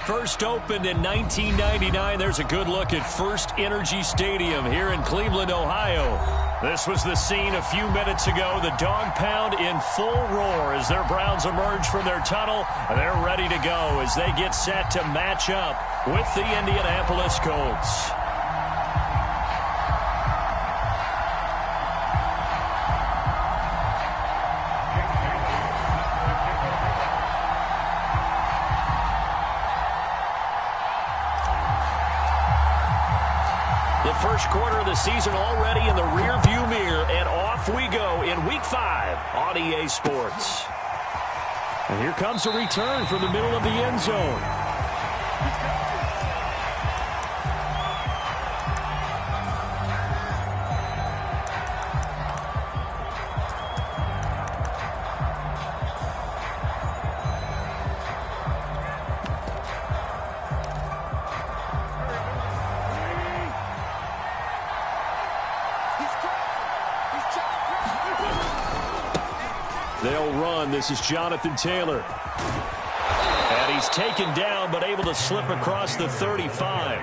first opened in 1999. There's a good look at First Energy Stadium here in Cleveland, Ohio. This was the scene a few minutes ago. The dog pound in full roar as their Browns emerge from their tunnel. They're ready to go as they get set to match up with the Indianapolis Colts. First quarter of the season already in the rearview mirror, and off we go in Week 5 on EA Sports. And here comes a return from the middle of the end zone. They'll run. This is Jonathan Taylor. And he's taken down, but able to slip across the 35.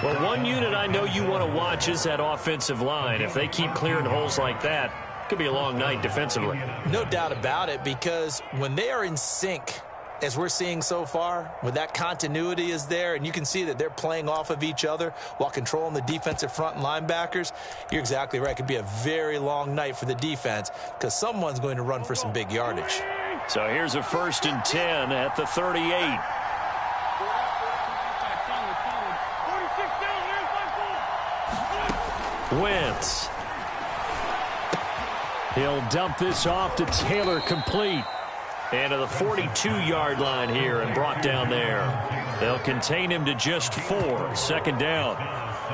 Well, one unit I know you want to watch is that offensive line. If they keep clearing holes like that, it could be a long night defensively. No doubt about it, because when they are in sync, as we're seeing so far, when that continuity is there, and you can see that they're playing off of each other while controlling the defensive front and linebackers, you're exactly right. It could be a very long night for the defense because someone's going to run for some big yardage. So here's a 1st and 10 at the 38. Wentz. He'll dump this off to Taylor, complete. And to the 42-yard line here and brought down there. They'll contain him to just 4. 2nd down.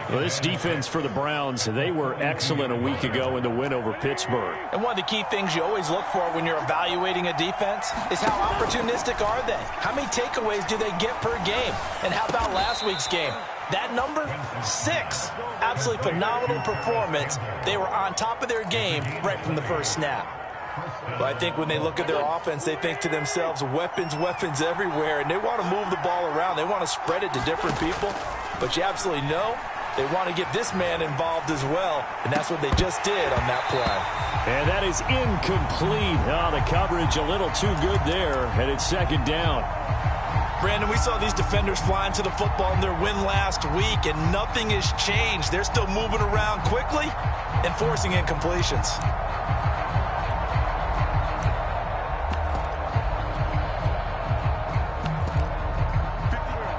Well, this defense for the Browns, they were excellent a week ago in the win over Pittsburgh. And one of the key things you always look for when you're evaluating a defense is how opportunistic are they? How many takeaways do they get per game? And how about last week's game? That number, 6. Absolutely phenomenal performance. They were on top of their game right from the first snap. But I think when they look at their offense, they think to themselves, weapons, weapons everywhere, and they want to move the ball around. They want to spread it to different people. But you absolutely know they want to get this man involved as well, and that's what they just did on that play. And that is incomplete. Oh, the coverage a little too good there, and it's 2nd down. Brandon, we saw these defenders flying to the football in their win last week, and nothing has changed. They're still moving around quickly and forcing incompletions.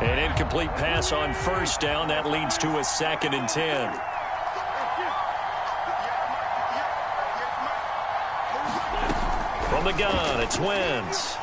An incomplete pass on 1st down. That leads to a 2nd and 10. From the gun, it's Wentz.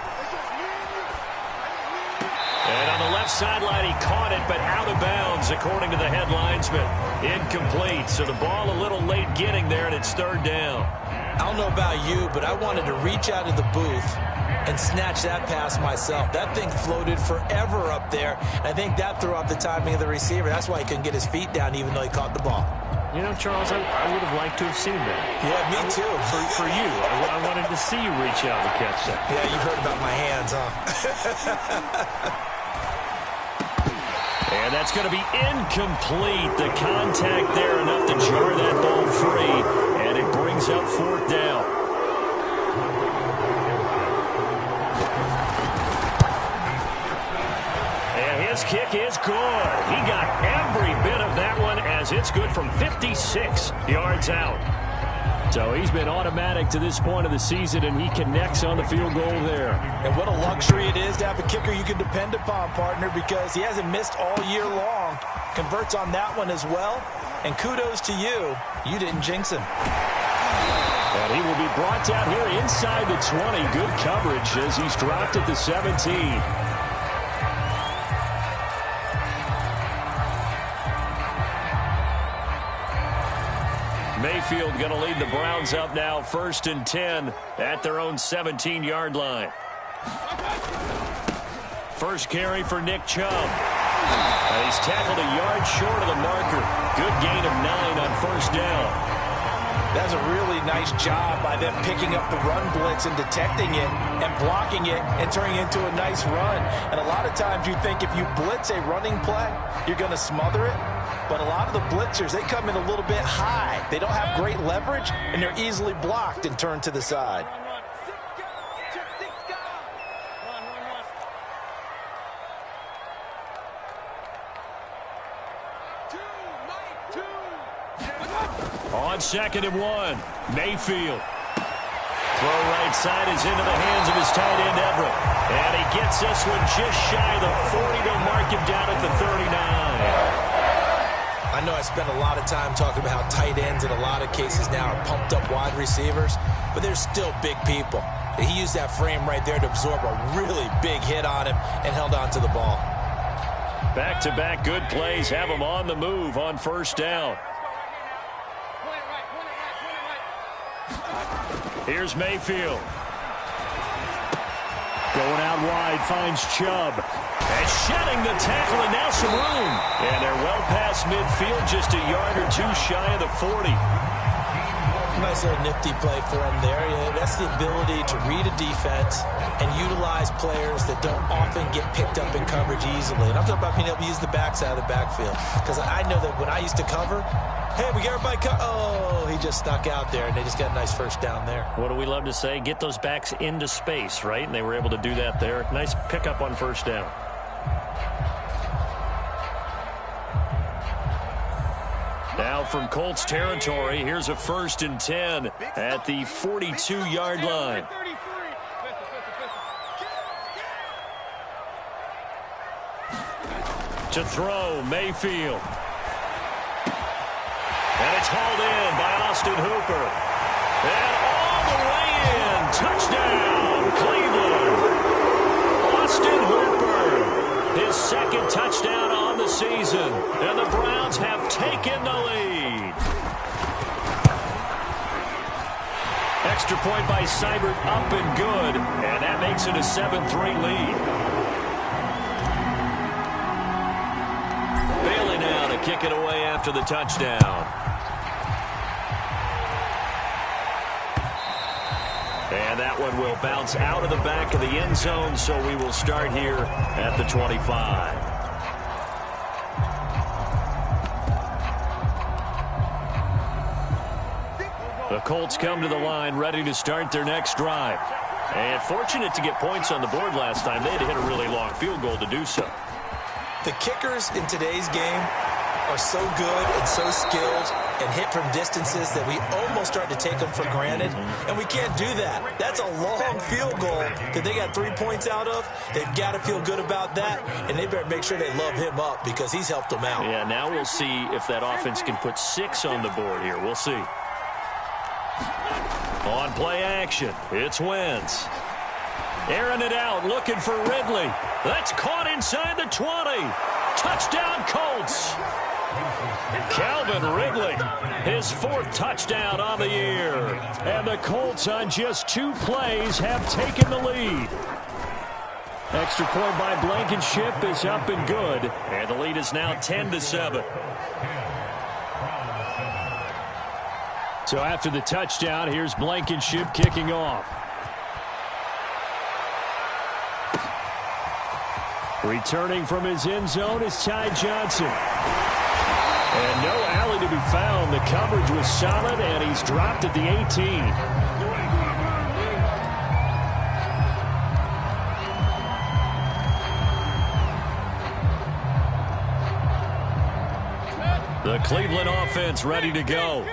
And on the left sideline, he caught it, but out of bounds, according to the head linesman. Incomplete, so the ball a little late getting there, and it's 3rd down. I don't know about you, but I wanted to reach out of the booth and snatch that pass myself. That thing floated forever up there. I think that threw off the timing of the receiver. That's why he couldn't get his feet down even though he caught the ball. You know, Charles, I would have liked to have seen that. Yeah, me too. For you. I wanted to see you reach out and catch that. Yeah, you heard about my hands, huh? And that's going to be incomplete. The contact there enough to jar that ball free. And it brings up 4th down. And his kick is good. He got every bit of that one as it's good from 56 yards out. So he's been automatic to this point of the season, and he connects on the field goal there. And what a luxury it is to have a kicker you can depend upon, partner, because he hasn't missed all year long. Converts on that one as well. And kudos to you. You didn't jinx him. And he will be brought down here inside the 20. Good coverage as he's dropped at the 17. Mayfield going to lead the Browns up now, 1st and 10 at their own 17-yard line. First carry for Nick Chubb. And he's tackled a yard short of the marker. Good gain of 9 on 1st down. That's a really nice job by them picking up the run blitz and detecting it and blocking it and turning it into a nice run. And a lot of times you think if you blitz a running play, you're going to smother it. But a lot of the blitzers, they come in a little bit high. They don't have great leverage, and they're easily blocked and turned to the side. On 2nd and 1, Mayfield. Throw right side is into the hands of his tight end, Everett. And he gets this one just shy of the 40 to mark him down at the 39. I know I spent a lot of time talking about how tight ends in a lot of cases now are pumped up wide receivers, but they're still big people. He used that frame right there to absorb a really big hit on him and held on to the ball. Back-to-back good plays have him on the move on 1st down. Here's Mayfield. Going out wide, finds Chubb. And shedding the tackle, and now some room. And they're well past midfield, just a yard or two shy of the 40. Nice little nifty play for him there. Yeah, that's the ability to read a defense and utilize players that don't often get picked up in coverage easily. And I'm talking about being able to use the backside of the backfield. Because I know that when I used to cover, hey, we got everybody oh, he just snuck out there, and they just got a nice 1st down there. What do we love to say? Get those backs into space, right? And they were able to do that there. Nice pickup on 1st down. Now from Colts territory, here's a 1st and 10 at the 42-yard line. To throw, Mayfield. And it's hauled in by Austin Hooper. And all the way in. Touchdown, Cleveland. Austin Hooper. His 2nd touchdown on the season. And the Browns have taken the lead. Extra point by Seibert, up and good. And that makes it a 7-3 lead. Bailey now to kick it away after the touchdown. And that one will bounce out of the back of the end zone, so we will start here at the 25. The Colts come to the line ready to start their next drive. And fortunate to get points on the board last time. They had to hit a really long field goal to do so. The kickers in today's game are so good and so skilled and hit from distances that we almost start to take them for granted, and we can't do that. That's a long field goal that they got 3 points out of. They've got to feel good about that, and they better make sure they love him up because he's helped them out. Yeah, now we'll see if that offense can put 6 on the board here. We'll see. On play action, it's Wentz. Airing it out, looking for Ridley. That's caught inside the 20. Touchdown, Colts. Calvin Ridley, his 4th touchdown on the year. And the Colts on just 2 plays have taken the lead. Extra point by Blankenship is up and good. And the lead is now 10-7. So after the touchdown, here's Blankenship kicking off. Returning from his end zone is Ty Johnson. And no alley to be found. The coverage was solid, and he's dropped at the 18. The Cleveland offense ready to go.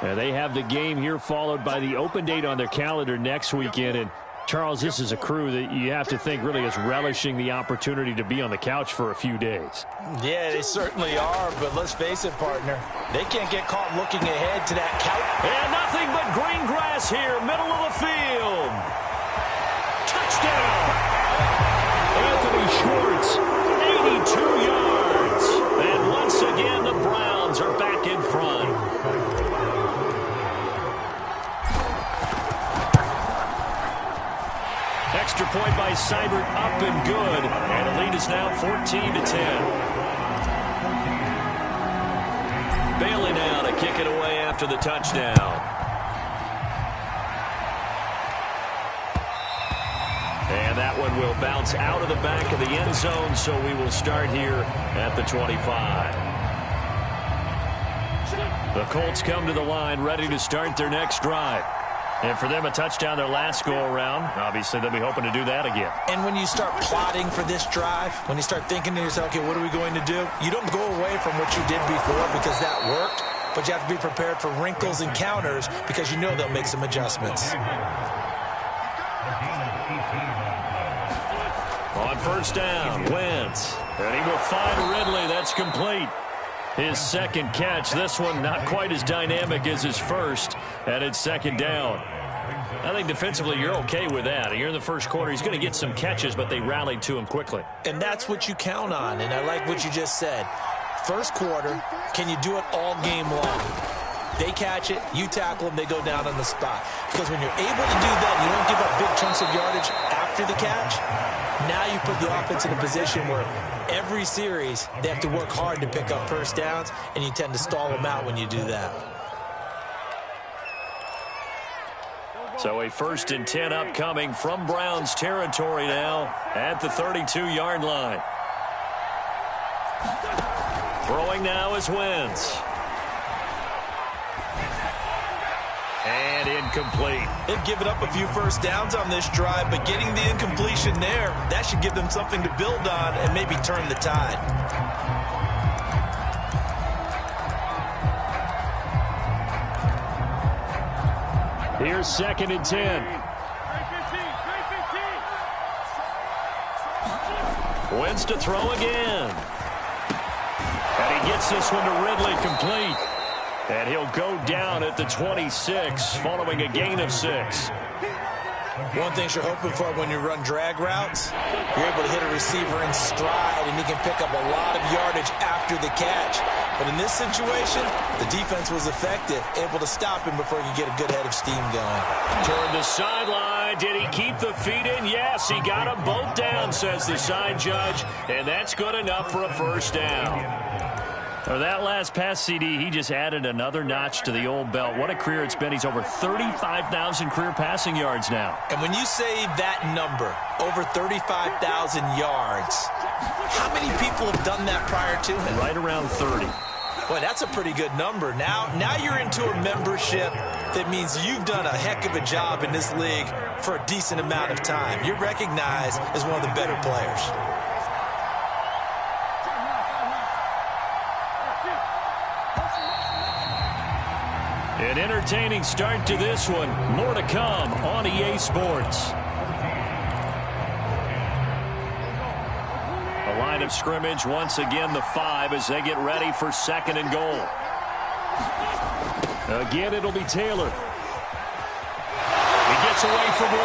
And they have the game here followed by the open date on their calendar next weekend. And Charles, this is a crew that you have to think really is relishing the opportunity to be on the couch for a few days. Yeah, they certainly are, but let's face it, partner. They can't get caught looking ahead to that couch. And nothing but green grass here, middle of the field. Touchdown! Anthony Schwartz, 82 yards. And once again, the Browns are back in front. Extra point by Seibert, up and good. And the lead is now 14-10. Bailey now to to kick it away after the touchdown. And that one will bounce out of the back of the end zone, so we will start here at the 25. The Colts come to the line ready to start their next drive. And for them, a touchdown their last go-around. Obviously, they'll be hoping to do that again. And when you start plotting for this drive, when you start thinking to yourself, okay, what are we going to do? You don't go away from what you did before because that worked, but you have to be prepared for wrinkles and counters because you know they'll make some adjustments. On first down, Wentz. And he will find Ridley. That's complete. His second catch. This one not quite as dynamic as his first. And it's second down. I think defensively you're okay with that. You're in the first quarter. He's going to get some catches, but they rallied to him quickly. And that's what you count on. And I like what you just said. First quarter, can you do it all game long? They catch it, you tackle them, they go down on the spot. Because when you're able to do that, you don't give up big chunks of yardage after the catch. Now you put the offense in a position where every series they have to work hard to pick up first downs, and you tend to stall them out when you do that. So a 1st and 10 upcoming from Browns territory now at the 32-yard line. Throwing now is Wentz. And incomplete. They've given up a few first downs on this drive, but getting the incompletion there, that should give them something to build on and maybe turn the tide. Here's 2nd and 10. Wentz to throw again. And he gets this one to Ridley, complete. And he'll go down at the 26 following a gain of 6. One thing you're hoping for when you run drag routes, you're able to hit a receiver in stride, and he can pick up a lot of yardage after the catch. But in this situation, the defense was effective, able to stop him before he could get a good head of steam going. Toward the sideline. Did he keep the feet in? Yes, he got them both down, says the side judge. And that's good enough for a first down. For that last pass, CD, he just added another notch to the old belt. What a career it's been. He's over 35,000 career passing yards now. And when you say that number, over 35,000 yards, how many people have done that prior to him? Right around 30. Boy, that's a pretty good number. Now you're into a membership that means you've done a heck of a job in this league for a decent amount of time. You're recognized as one of the better players. An entertaining start to this one. More to come on EA Sports. A line of scrimmage, once again the 5 as they get ready for 2nd and goal. Again, it'll be Taylor. He gets away from 1,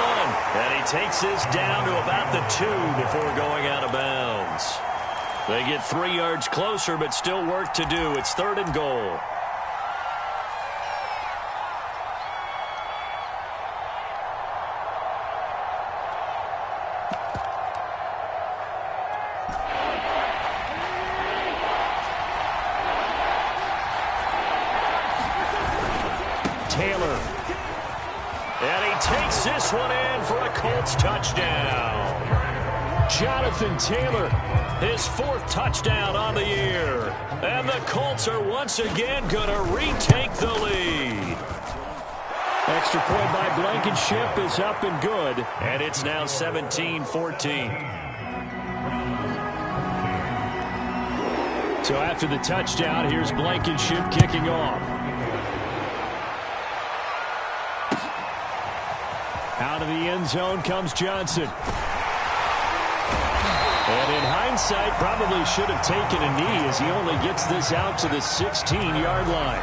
and he takes this down to about the 2 before going out of bounds. They get 3 yards closer, but still work to do. It's 3rd and goal. Taylor. And he takes this one in for a Colts touchdown. Jonathan Taylor, his 4th touchdown on the year. And the Colts are once again going to retake the lead. Extra point by Blankenship is up and good. And it's now 17-14. So after the touchdown, here's Blankenship kicking off. Out of the end zone comes Johnson. And in hindsight, probably should have taken a knee as he only gets this out to the 16-yard line.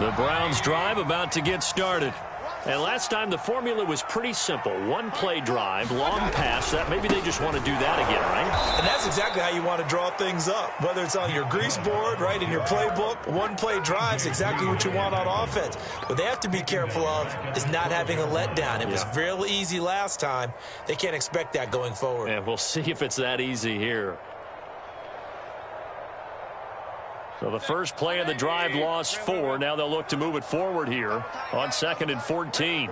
The Browns drive about to get started. And last time the formula was pretty simple. 1-play drive, long pass. That maybe they just want to do that again, right? And that's exactly how you want to draw things up. Whether it's on your grease board, right, in your playbook, 1-play drive's exactly what you want on offense. What they have to be careful of is not having a letdown. It was real easy last time. They can't expect that going forward. And we'll see if it's that easy here. So the first play of the drive lost 4. Now they'll look to move it forward here on 2nd and 14.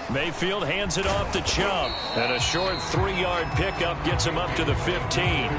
Mayfield hands it off to Chubb. And a short 3-yard pickup gets him up to the 15.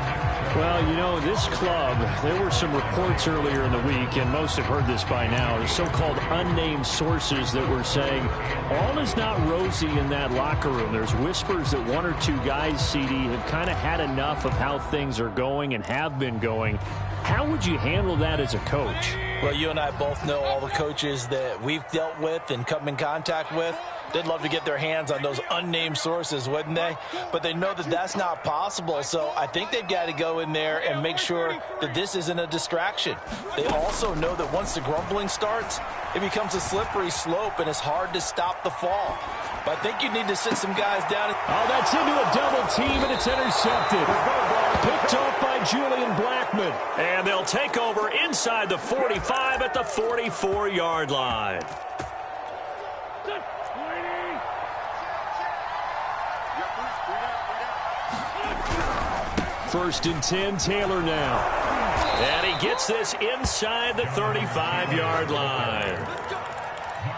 Well, you know, this club, there were some reports earlier in the week, and most have heard this by now, the so-called unnamed sources that were saying all is not rosy in that locker room. There's whispers that 1 or 2 guys, CD, have kind of had enough of how things are going and have been going. How would you handle that as a coach? Well, you and I both know all the coaches that we've dealt with and come in contact with. They'd love to get their hands on those unnamed sources, wouldn't they? But they know that that's not possible, so I think they've got to go in there and make sure that this isn't a distraction. They also know that once the grumbling starts, it becomes a slippery slope, and it's hard to stop the fall. But I think you need to sit some guys down. Oh, that's into a double team, and it's intercepted. Picked off by Julian Blackman. And they'll take over inside the 45 at the 44-yard line. First and 10, Taylor now. And he gets this inside the 35-yard line.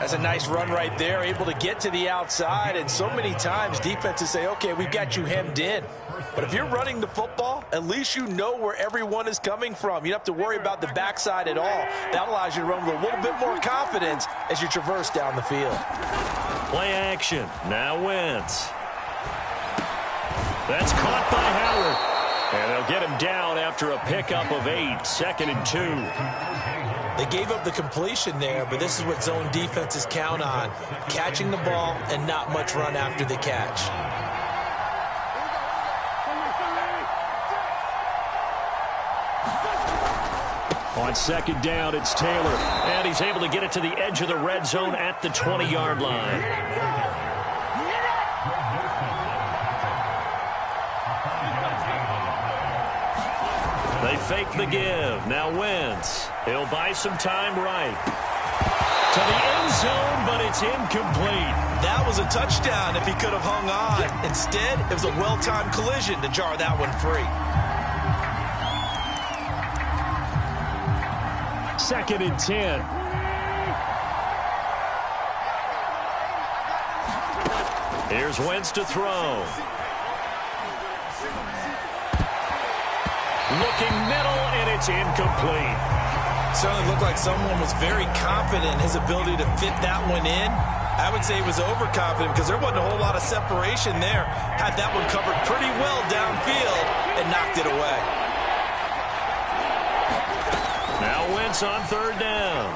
That's a nice run right there, able to get to the outside. And so many times defenses say, okay, we've got you hemmed in. But if you're running the football, at least you know where everyone is coming from. You don't have to worry about the backside at all. That allows you to run with a little bit more confidence as you traverse down the field. Play action. Now Wentz. That's caught by Howard. And they'll get him down after a pickup of 8, 2nd and 2. They gave up the completion there, but this is what zone defenses count on. Catching the ball and not much run after the catch. On 2nd down, it's Taylor. And he's able to get it to the edge of the red zone at the 20-yard line. They fake the give. Now Wentz. He'll buy some time right. To the end zone, but it's incomplete. That was a touchdown if he could have hung on. Instead, it was a well-timed collision to jar that one free. 2nd and 10. Here's Wentz to throw. Looking middle, and it's incomplete. Certainly looked like someone was very confident in his ability to fit that one in. I would say he was overconfident because there wasn't a whole lot of separation there. Had that one covered pretty well downfield and knocked it away. Now Wentz on 3rd down.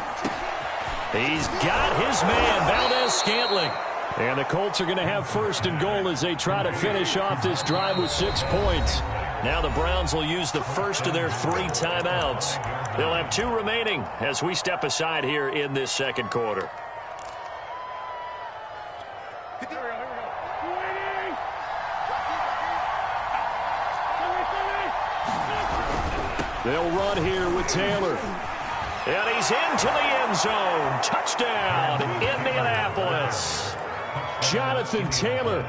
He's got his man, Valdez-Scantling. And the Colts are going to have 1st and goal as they try to finish off this drive with 6 points. Now the Browns will use the first of their 3 timeouts. They'll have 2 remaining as we step aside here in this 2nd quarter. They'll run here with Taylor. And he's into the end zone. Touchdown, Indianapolis. Jonathan Taylor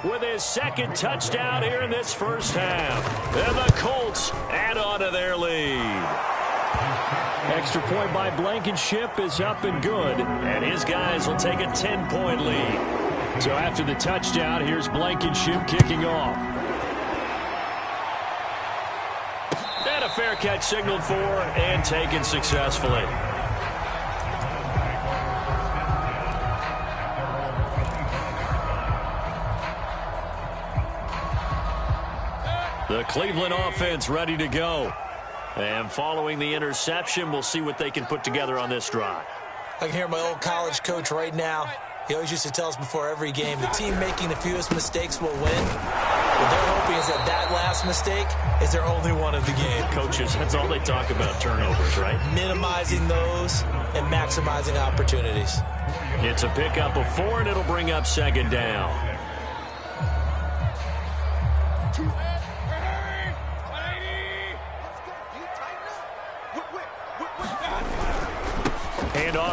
with his 2nd touchdown here in this first half. And the Colts add on to their lead. Extra point by Blankenship is up and good. And his guys will take a 10-point lead. So after the touchdown, here's Blankenship kicking off. And a fair catch signaled for and taken successfully. The Cleveland offense ready to go. And following the interception, we'll see what they can put together on this drive. I can hear my old college coach right now. He always used to tell us before every game, the team making the fewest mistakes will win. What they're hoping is that last mistake is their only one of the game. Coaches, that's all they talk about, turnovers, right? Minimizing those and maximizing opportunities. It's a pickup of 4, and it'll bring up 2nd down.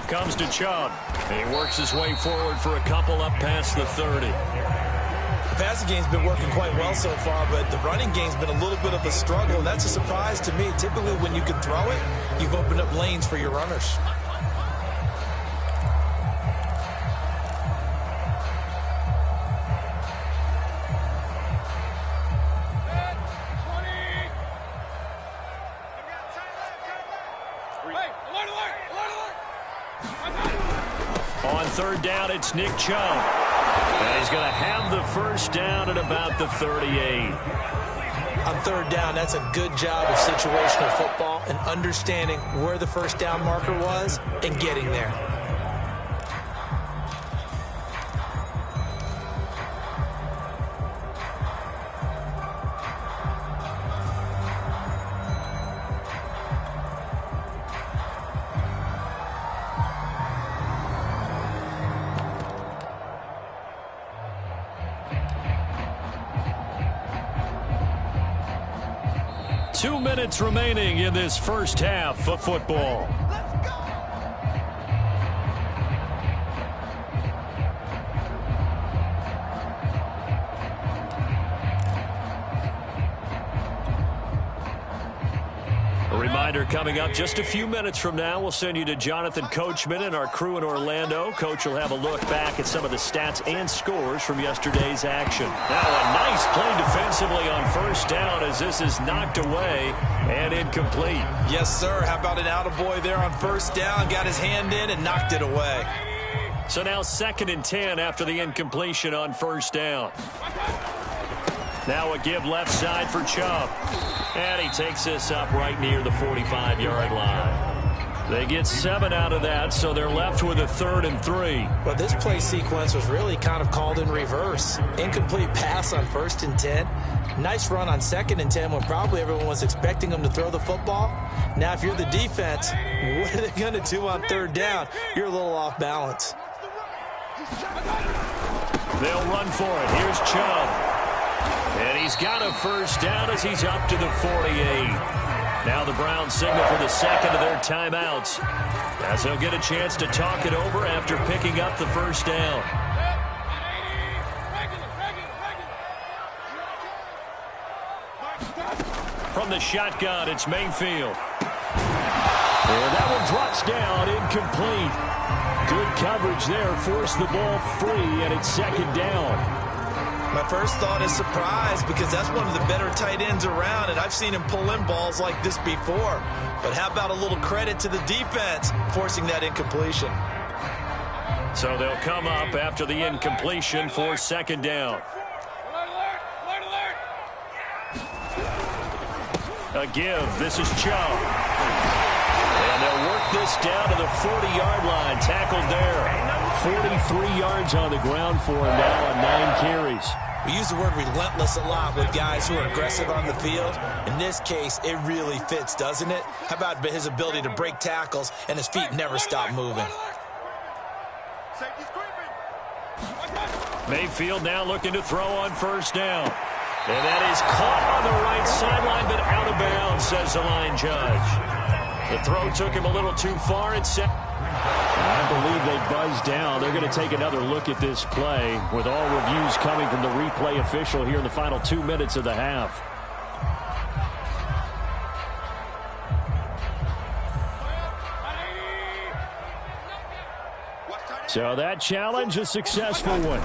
Handoff comes to Chubb. He works his way forward for a couple up past the 30. The passing game's been working quite well so far, but the running game's been a little bit of a struggle, and that's a surprise to me. Typically, when you can throw it, you've opened up lanes for your runners. On third down, it's Nick Chubb. And he's going to have the first down at about the 38. On third down, that's a good job of situational football and understanding where the first down marker was and getting there. Two minutes remaining in this first half of football. A reminder coming up just a few minutes from now, we'll send you to Jonathan Coachman and our crew in Orlando. Coach will have a look back at some of the stats and scores from yesterday's action. Now a nice play defensively on first down as this is knocked away and incomplete. Yes, sir. How about an attaboy there on first down? Got his hand in and knocked it away. So now 2nd and 10 after the incompletion on first down. Now a give left side for Chubb. And he takes this up right near the 45-yard line. They get 7 out of that, so they're left with a 3rd and 3. Well, this play sequence was really kind of called in reverse. Incomplete pass on 1st and 10. Nice run on 2nd and 10 when probably everyone was expecting them to throw the football. Now, if you're the defense, what are they going to do on 3rd down? You're a little off balance. They'll run for it. Here's Chubb. And he's got a first down as he's up to the 48. Now the Browns signal for the second of their timeouts as they'll get a chance to talk it over after picking up the first down. From the shotgun, it's Mayfield. And that one drops down, incomplete. Good coverage there, forced the ball free, and it's 2nd down. My first thought is surprise because that's one of the better tight ends around, and I've seen him pull in balls like this before. But how about a little credit to the defense forcing that incompletion? So they'll come up after the incompletion for 2nd down. A give. This is Chubb. And they'll work this down to the 40-yard line. Tackled there. 43 yards on the ground for him now on 9 carries. We use the word relentless a lot with guys who are aggressive on the field. In this case, it really fits, doesn't it? How about his ability to break tackles and his feet never stop moving? Mayfield now looking to throw on first down. And that is caught on the right sideline, but out of bounds, says the line judge. The throw took him a little too far. I believe they buzzed down. They're going to take another look at this play with all reviews coming from the replay official here in the final 2 minutes of the half. So that challenge, a successful one.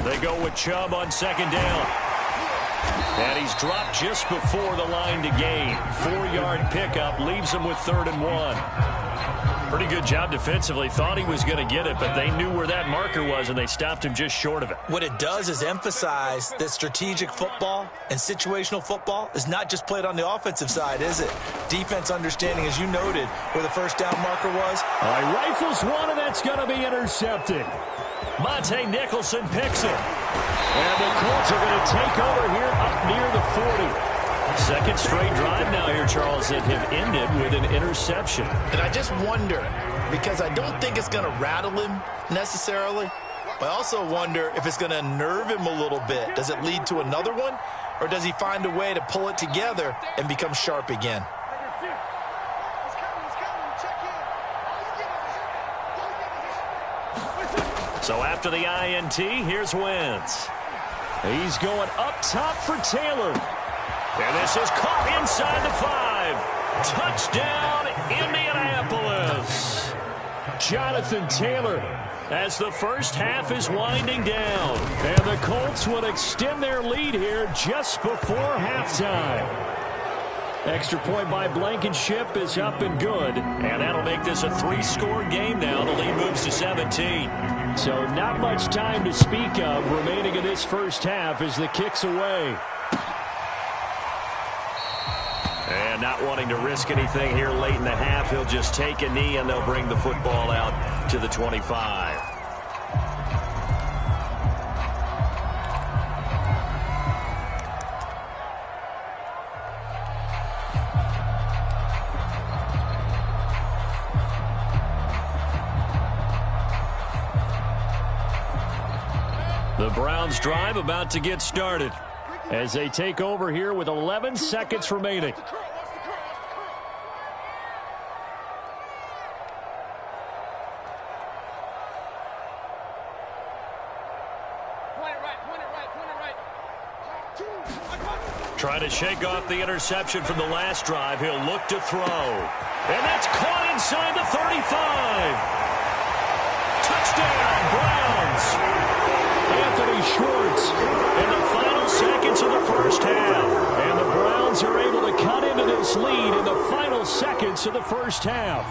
They go with Chubb on 2nd down. And he's dropped just before the line to gain. 4-yard pickup leaves him with 3rd and 1. Pretty good job defensively. Thought he was going to get it, but they knew where that marker was, and they stopped him just short of it. What it does is emphasize that strategic football and situational football is not just played on the offensive side, is it? Defense understanding, as you noted, where the first down marker was. All right, rifles one, and that's going to be intercepted. Monte Nicholson picks it. And the Colts are going to take over here up near the 40. Second straight drive now here, Charles, that have ended with an interception. And I just wonder, because I don't think it's going to rattle him necessarily, but I also wonder if it's going to nerve him a little bit. Does it lead to another one, or does he find a way to pull it together and become sharp again? So after the INT, here's Wentz. He's going up top for Taylor. And this is caught inside the 5. Touchdown, Indianapolis. Jonathan Taylor as the first half is winding down. And the Colts would extend their lead here just before halftime. Extra point by Blankenship is up and good. And that'll make this a 3-score game now. The lead moves to 17. So not much time to speak of remaining in this first half as the kick's away. And not wanting to risk anything here late in the half, he'll just take a knee and they'll bring the football out to the 25. The Browns drive about to get started as they take over here with 11 seconds remaining. Trying to shake off the interception from the last drive. He'll look to throw. And that's caught inside the 35. Touchdown, Browns. Anthony Schwartz in the final seconds of the first half. And the Browns are able to cut into this lead in the final seconds of the first half.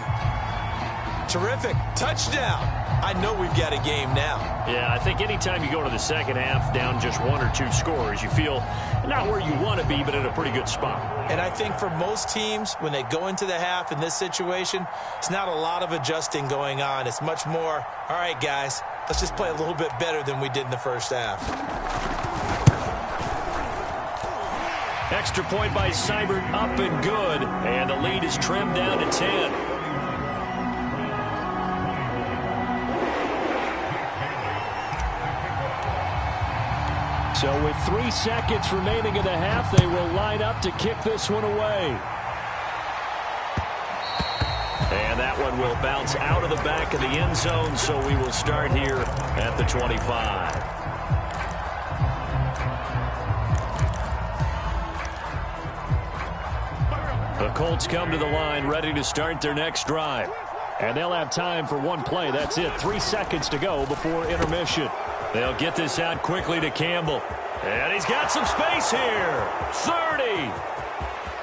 Terrific. Touchdown. I know we've got a game now. Yeah, I think anytime you go to the second half down just 1 or 2 scores, you feel not where you want to be, but in a pretty good spot. And I think for most teams, when they go into the half in this situation, it's not a lot of adjusting going on. It's much more, all right, guys, let's just play a little bit better than we did in the first half. Extra point by Seibert, up and good. And the lead is trimmed down to 10. So with 3 seconds remaining in the half, they will line up to kick this one away. And that one will bounce out of the back of the end zone, so we will start here at the 25. The Colts come to the line, ready to start their next drive. And they'll have time for one play. That's it. 3 seconds to go before intermission. They'll get this out quickly to Campbell. And he's got some space here. 30.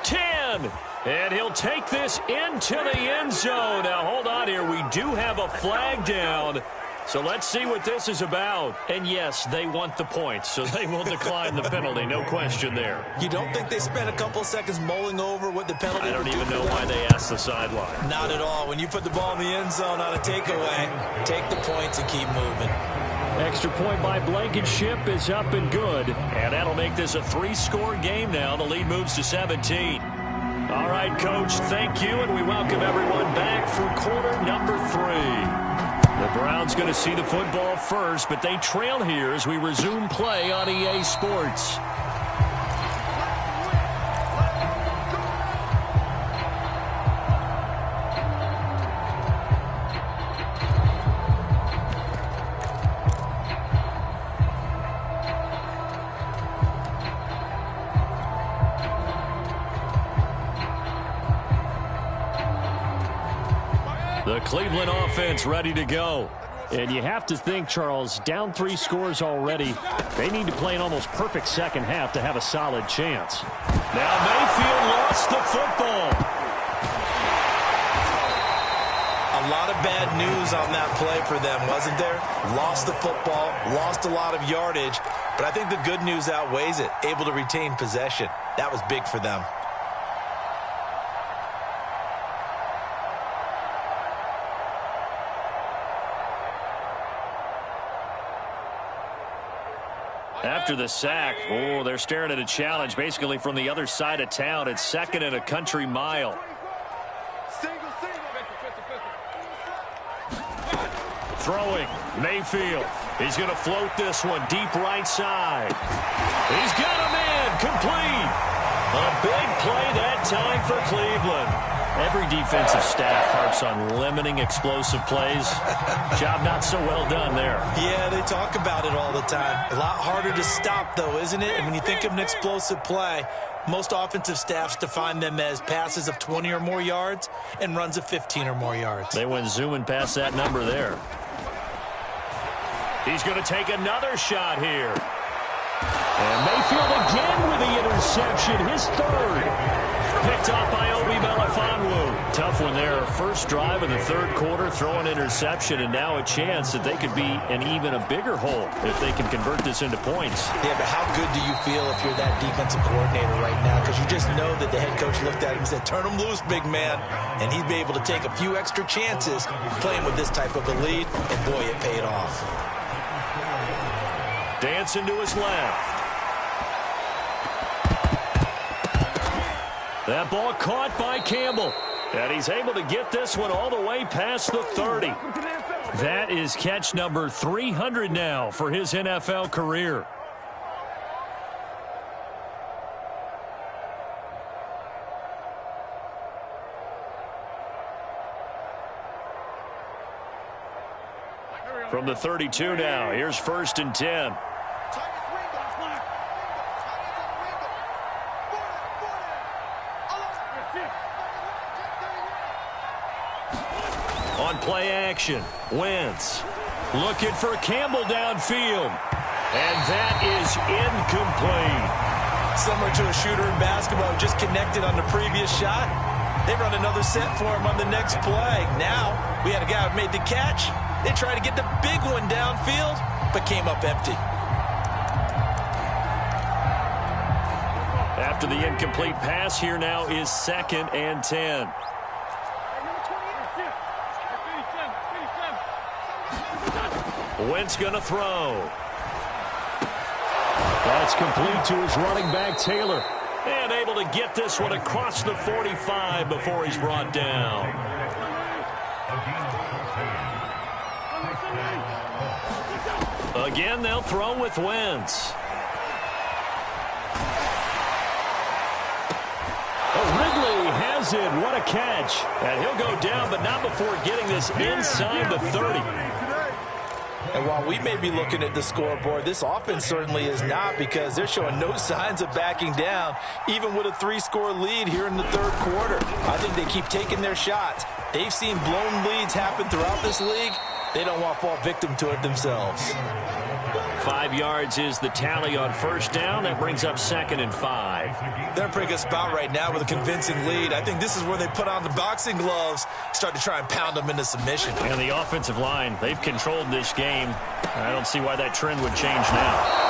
10. And he'll take this into the end zone. Now, hold on here. We do have a flag down. So let's see what this is about. And yes, they want the points, so they will decline the penalty. No question there. You don't think they spent a couple seconds mulling over what the penalty I don't would even do know for why them? they asked the sideline. Not at all. When you put the ball in the end zone on a takeaway, take the points and keep moving. Extra point by Blankenship is up and good. And that'll make this a 3-score game now. The lead moves to 17. All right, Coach, thank you, and we welcome everyone back for quarter number 3. The Browns going to see the football first, but they trail here as we resume play on EA Sports. The Cleveland offense ready to go. And you have to think, Charles, down 3 scores already. They need to play an almost perfect second half to have a solid chance. Now Mayfield lost the football. A lot of bad news on that play for them, wasn't there? Lost the football, lost a lot of yardage, but I think the good news outweighs it. Able to retain possession. That was big for them. After the sack, they're staring at a challenge basically from the other side of town. It's 2nd and a country mile. Throwing, Mayfield. He's going to float this one deep right side. He's got a man complete. A big play that time for Cleveland. Every defensive staff harps on limiting explosive plays. Job not so well done there. Yeah, they talk about it all the time. A lot harder to stop, though, isn't it? And when you think of an explosive play, most offensive staffs define them as passes of 20 or more yards and runs of 15 or more yards. They went zooming past that number there. He's going to take another shot here. And Mayfield again with the interception, his third. Picked off by Obi Melifonwu. Tough one there. First drive of the third quarter, throw an interception, and now a chance that they could be in even a bigger hole if they can convert this into points. Yeah, but how good do you feel if you're that defensive coordinator right now? Because you just know that the head coach looked at him and said, turn him loose, big man. And he'd be able to take a few extra chances playing with this type of a lead, and boy, it paid off. Dancing to his left. That ball caught by Campbell. And he's able to get this one all the way past the 30. That is catch number 300 now for his NFL career. From the 32 now, here's 1st and 10. On play action, Wentz looking for Campbell downfield. And that is incomplete. Similar to a shooter in basketball, just connected on the previous shot. They run another set for him on the next play. Now, we had a guy who made the catch. They tried to get the big one downfield, but came up empty. After the incomplete pass, here now is 2nd and 10. Wentz going to throw. That's complete to his running back, Taylor. And able to get this one across the 45 before he's brought down. Again, they'll throw with Wentz. Ridley has it. What a catch. And he'll go down, but not before getting this inside the 30. And while we may be looking at the scoreboard, this offense certainly is not, because they're showing no signs of backing down, even with a 3-score lead here in the third quarter. I think they keep taking their shots. They've seen blown leads happen throughout this league. They don't want to fall victim to it themselves. 5 yards is the tally on 1st down. That brings up 2nd and 5. They're in a pretty good spot right now with a convincing lead. I think this is where they put on the boxing gloves, start to try and pound them into submission. And the offensive line, they've controlled this game. I don't see why that trend would change now.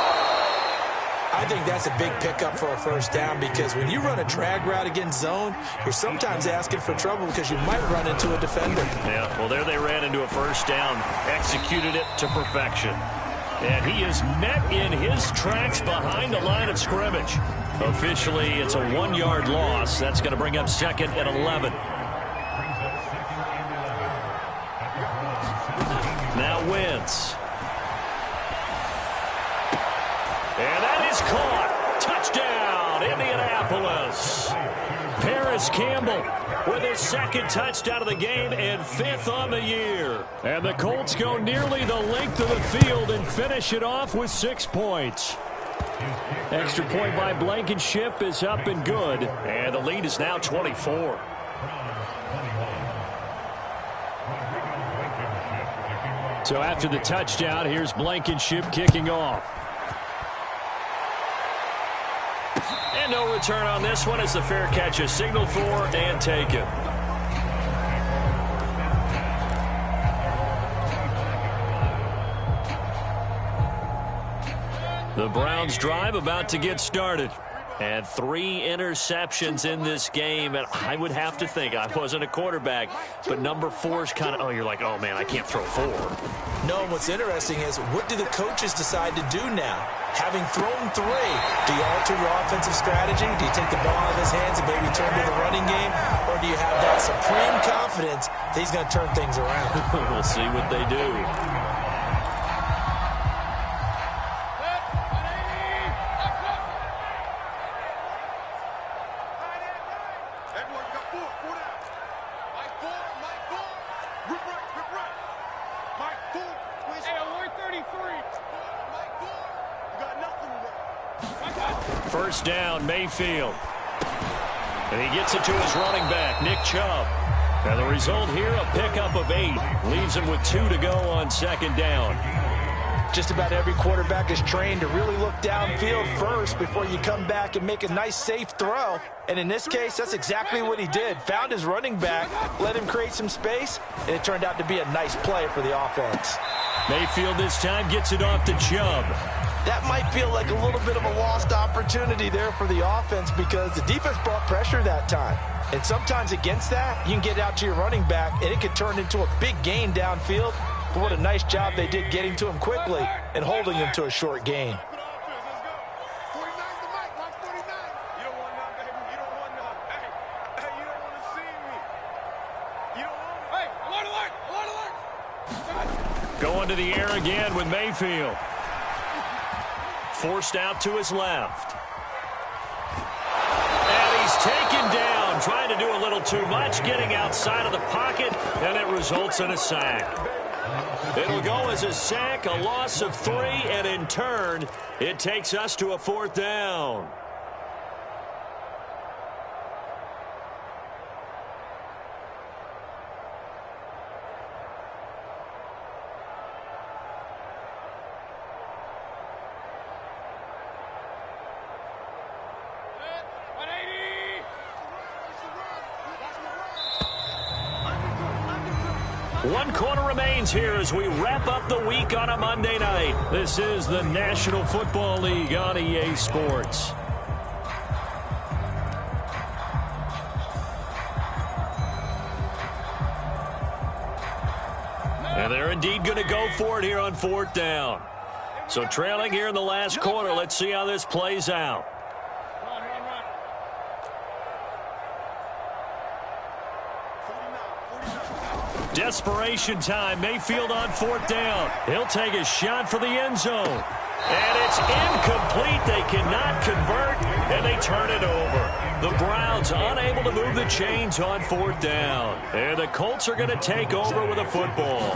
I think that's a big pickup for a 1st down, because when you run a drag route against zone, you're sometimes asking for trouble because you might run into a defender. Yeah, well, there they ran into a 1st down, executed it to perfection. And he is met in his tracks behind the line of scrimmage. Officially, it's a 1-yard loss. That's going to bring up 2nd and 11. Now Wentz. And that is caught. Touchdown, Indianapolis. Paris Campbell with his 2nd touchdown of the game and 5th on the year. And the Colts go nearly the length of the field and finish it off with 6 points. Extra point by Blankenship is up and good. And the lead is now 24. So after the touchdown, here's Blankenship kicking off. And no return on this one as the fair catch is signaled for and taken. The Browns drive about to get started. And 3 interceptions in this game. And I would have to think, I wasn't a quarterback, but number 4 is kind of, oh, you're like, oh, man, I can't throw 4. No, what's interesting is, what do the coaches decide to do now? Having thrown 3, do you alter your offensive strategy? Do you take the ball out of his hands and maybe turn to the running game? Or do you have that supreme confidence that he's going to turn things around? We'll see what they do. First down, Mayfield. And he gets it to his running back, Nick Chubb. And the result here, a pickup of 8. Leaves him with 2 to go on second down. Just about every quarterback is trained to really look downfield first before you come back and make a nice, safe throw. And in this case, that's exactly what he did. Found his running back, let him create some space, and it turned out to be a nice play for the offense. Mayfield this time gets it off to Chubb. That might feel like a little bit of a lost opportunity there for the offense because the defense brought pressure that time. And sometimes against that, you can get out to your running back, and it can turn into a big gain downfield. But what a nice job they did getting to him quickly and holding him to a short gain. Going to the air again with Mayfield. Forced out to his left. And he's taken down, trying to do a little too much, getting outside of the pocket, and it results in a sack. It'll go as a sack, a loss of 3, and in turn, it takes us to a 4th down. One quarter remains here as we wrap up the week on a Monday night. This is the National Football League on EA Sports. And they're indeed going to go for it here on 4th down. So trailing here in the last quarter, let's see how this plays out. Desperation time. Mayfield on 4th down. He'll take a shot for the end zone. And it's incomplete. They cannot convert, and they turn it over. The Browns unable to move the chains on 4th down. And the Colts are going to take over with a football.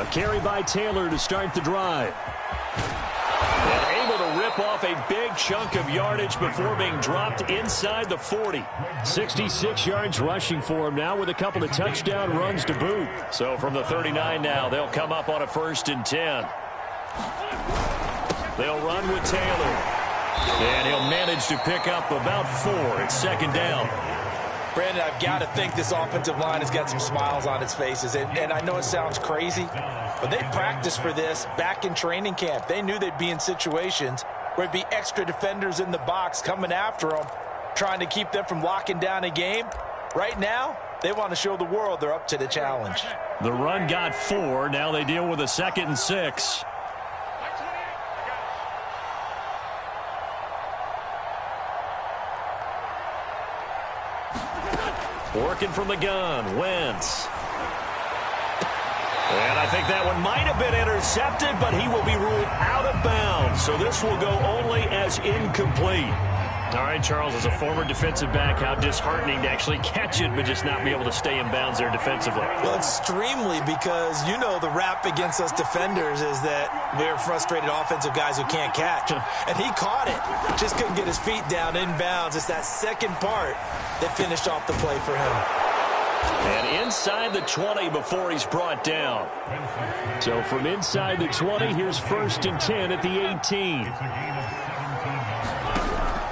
A carry by Taylor to start the drive. And able to rip off a big chunk of yardage before being dropped inside the 40. 66 yards rushing for him now with a couple of touchdown runs to boot. So from the 39 now, they'll come up on a 1st and 10. They'll run with Taylor. And he'll manage to pick up about 4 at 2nd down. Brandon, I've got to think this offensive line has got some smiles on its faces. And I know it sounds crazy, but they practiced for this back in training camp. They knew they'd be in situations where it'd be extra defenders in the box coming after them, trying to keep them from locking down a game. Right now, they want to show the world they're up to the challenge. The run got 4. Now they deal with a 2nd and 6. Working from the gun, Wentz. And I think that one might have been intercepted, but he will be ruled out of bounds. So this will go only as incomplete. All right, Charles, as a former defensive back, how disheartening to actually catch it, but just not be able to stay in bounds there defensively. Well, extremely, because you know the rap against us defenders is that we're frustrated offensive guys who can't catch. And he caught it. Just couldn't get his feet down in bounds. It's that second part that finished off the play for him. And inside the 20 before he's brought down. So from inside the 20, here's 1st and 10 at the 18.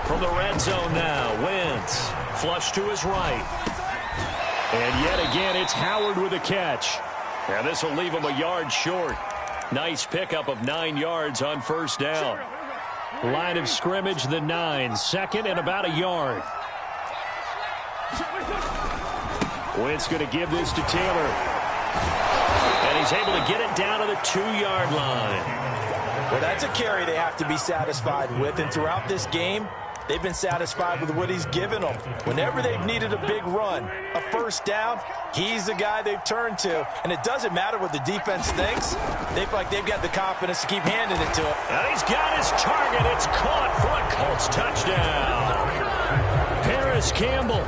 From the red zone now, Wentz. Flush to his right. And yet again, it's Howard with a catch. And this will leave him a yard short. Nice pickup of 9 yards on 1st down. Line of scrimmage, the 9. 2nd and about a yard. Wentz going to give this to Taylor. And he's able to get it down to the 2-yard line. Well, that's a carry they have to be satisfied with. And throughout this game, they've been satisfied with what he's given them. Whenever they've needed a big run, a 1st down, he's the guy they've turned to. And it doesn't matter what the defense thinks. They feel like they've got the confidence to keep handing it to him. And he's got his target. It's caught for a Colts touchdown. Paris Campbell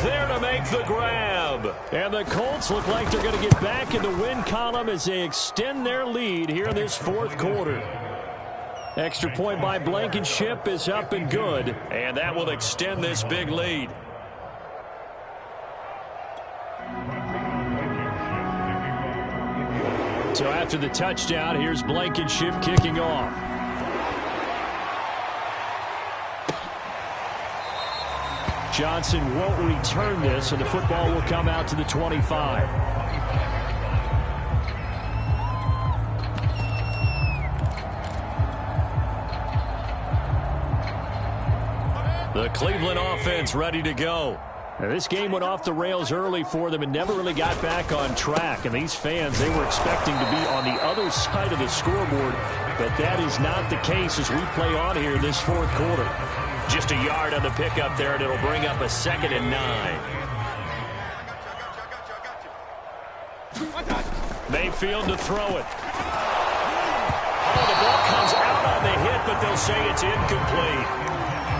there to make the grab. And the Colts look like they're going to get back in the win column as they extend their lead here in this 4th quarter. Extra point by Blankenship is up and good. And that will extend this big lead. So after the touchdown, here's Blankenship kicking off. Johnson won't return this, and the football will come out to the 25. The Cleveland offense ready to go. Now, this game went off the rails early for them and never really got back on track. And these fans, they were expecting to be on the other side of the scoreboard, but that is not the case as we play on here this fourth quarter. Just a yard on the pickup there, and it'll bring up a 2nd and 9. Mayfield to throw it. Oh, the ball comes out on the hit, but they'll say it's incomplete.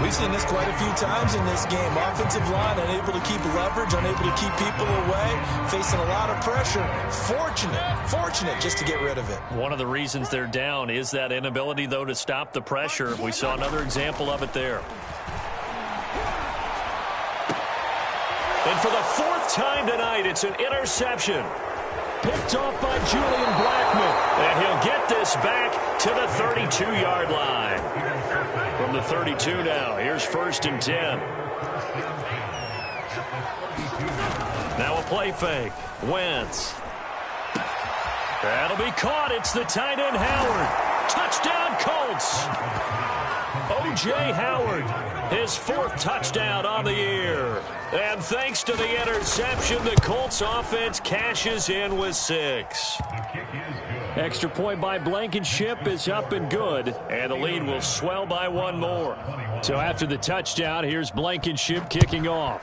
We've seen this quite a few times in this game. Offensive line unable to keep leverage, unable to keep people away, facing a lot of pressure. Fortunate just to get rid of it. One of the reasons they're down is that inability, though, to stop the pressure. We saw another example of it there. And for the 4th time tonight, it's an interception. Picked off by Julian Blackman. And he'll get this back to the 32-yard line. From the 32 now, here's 1st and 10. Now a play fake. Wentz. That'll be caught. It's the tight end Howard. Touchdown Colts. O.J. Howard, his 4th touchdown on the year. And thanks to the interception, the Colts offense cashes in with 6. Extra point by Blankenship is up and good. And the lead will swell by 1 more. So after the touchdown, here's Blankenship kicking off.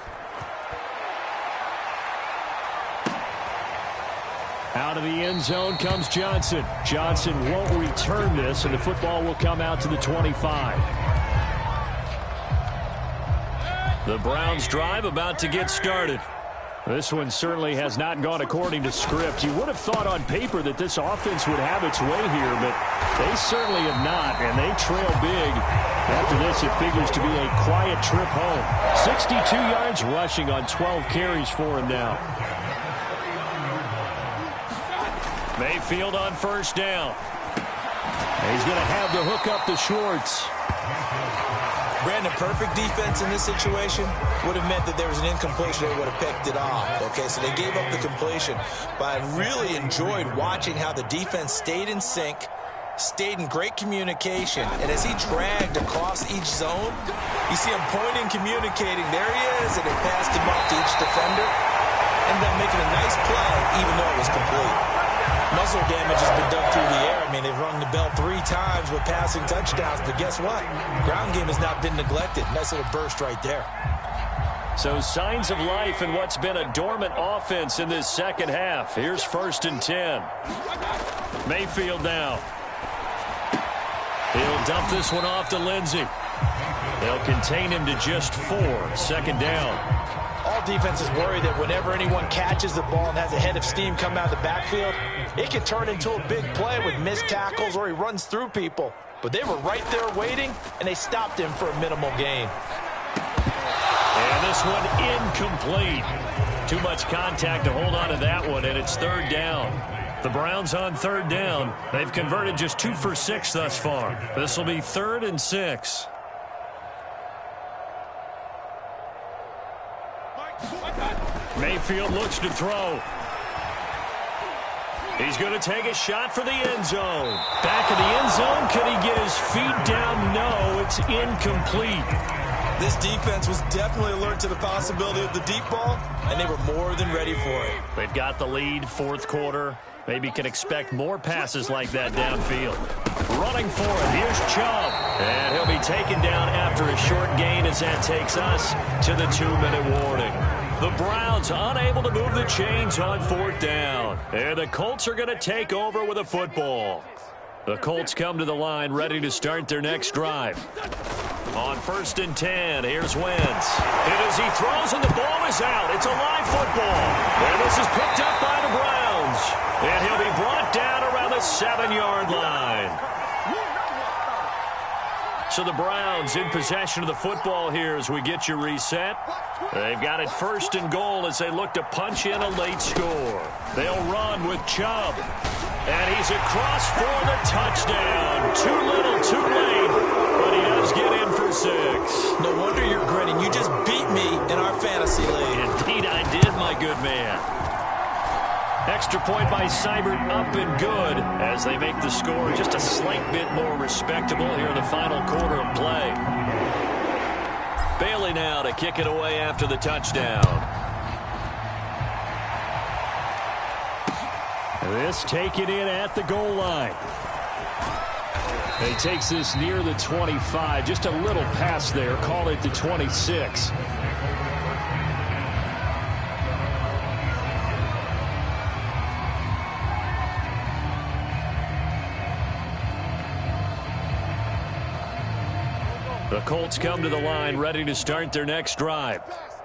Out of the end zone comes Johnson. Johnson won't return this, and the football will come out to the 25. The Browns drive about to get started. This one certainly has not gone according to script. You would have thought on paper that this offense would have its way here, but they certainly have not, and they trail big. After this, it figures to be a quiet trip home. 62 yards rushing on 12 carries for him now. Mayfield on 1st down. He's going to have the hook up to Schwartz. Brandon, perfect defense in this situation would have meant that there was an incompletion. They would have picked it off. Okay, so they gave up the completion. But I really enjoyed watching how the defense stayed in sync, stayed in great communication. And as he dragged across each zone, you see him pointing, communicating. There he is, and they passed him off to each defender. Ended up making a nice play, even though it was complete. Muscle damage has been done through the air. I mean, they've rung the bell 3 times with passing touchdowns, but guess what? Ground game has not been neglected. Nice little burst right there. So signs of life in what's been a dormant offense in this second half. Here's 1st and 10. Mayfield now. He'll dump this one off to Lindsey. They'll contain him to just 4. 2nd down. All defenses worry that whenever anyone catches the ball and has a head of steam come out of the backfield, it can turn into a big play with missed tackles or he runs through people. But they were right there waiting, and they stopped him for a minimal gain. And this one incomplete. Too much contact to hold on to that one, and it's 3rd down. The Browns on 3rd down. They've converted just 2 for 6 thus far. This will be 3rd and 6. Mayfield looks to throw. He's going to take a shot for the end zone. Back of the end zone. Can he get his feet down? No, it's incomplete. This defense was definitely alert to the possibility of the deep ball, and they were more than ready for it. They've got the lead, 4th quarter. Maybe can expect more passes like that downfield. Running for it, here's Chubb. And he'll be taken down after a short gain as that takes us to the 2-minute warning. The Browns unable to move the chains on 4th down. And the Colts are going to take over with a football. The Colts come to the line ready to start their next drive. On 1st and 10, here's Wentz. And as he throws and the ball is out, it's a live football. And this is picked up by the Browns. And he'll be brought down around the 7-yard line. So the Browns in possession of the football here as we get you reset. They've got it 1st and goal as they look to punch in a late score. They'll run with Chubb. And he's across for the touchdown. Too little, too late. But he does get in for 6. No wonder you're grinning. You just beat me in our fantasy league. Indeed I did, my good man. Extra point by Seibert, up and good as they make the score just a slight bit more respectable here in the final quarter of play. Bailey now to kick it away after the touchdown. This taken in at the goal line. He takes this near the 25. Just a little pass there. Call it the 26. The Colts come to the line ready to start their next drive.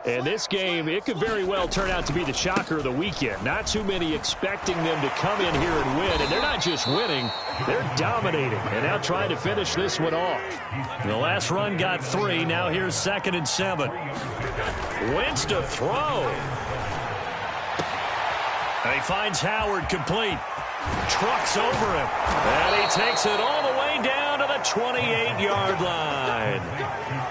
And this game, it could very well turn out to be the shocker of the weekend. Not too many expecting them to come in here and win. And they're not just winning, they're dominating. And now trying to finish this one off. The last run got 3. Now here's 2nd and 7. Wentz to throw. And he finds Howard complete. Trucks over him. And he takes it all the way down to the 28-yard line.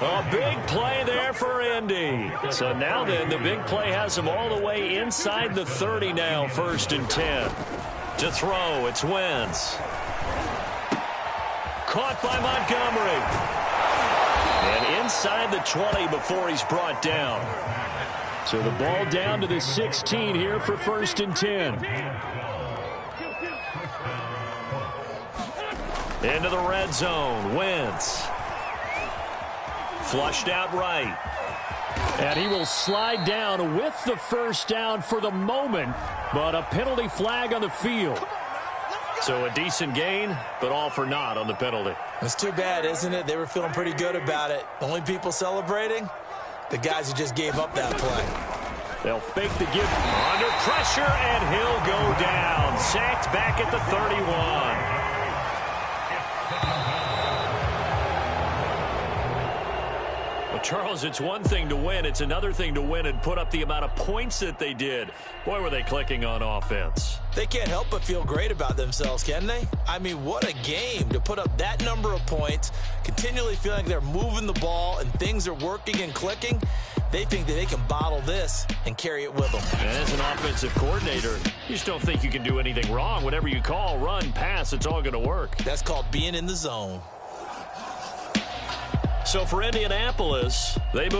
A big play there for Indy. So now then, the big play has him all the way inside the 30 now, 1st and 10. To throw, it's Wentz. Caught by Montgomery. And inside the 20 before he's brought down. So the ball down to the 16 here for 1st and 10. Into the red zone, Wentz. Flushed out right. And he will slide down with the 1st down for the moment, but a penalty flag on the field. So a decent gain, but all for naught on the penalty. It's too bad, isn't it? They were feeling pretty good about it. The only people celebrating, the guys who just gave up that play. They'll fake the give. Under pressure, and he'll go down. Sacked back at the 31. Charles, it's one thing to win. It's another thing to win and put up the amount of points that they did. Boy, were they clicking on offense. They can't help but feel great about themselves, can they? I mean, what a game to put up that number of points, continually feeling like they're moving the ball and things are working and clicking. They think that they can bottle this and carry it with them. And as an offensive coordinator, you just don't think you can do anything wrong. Whatever you call, run, pass, it's all going to work. That's called being in the zone. So for Indianapolis, they move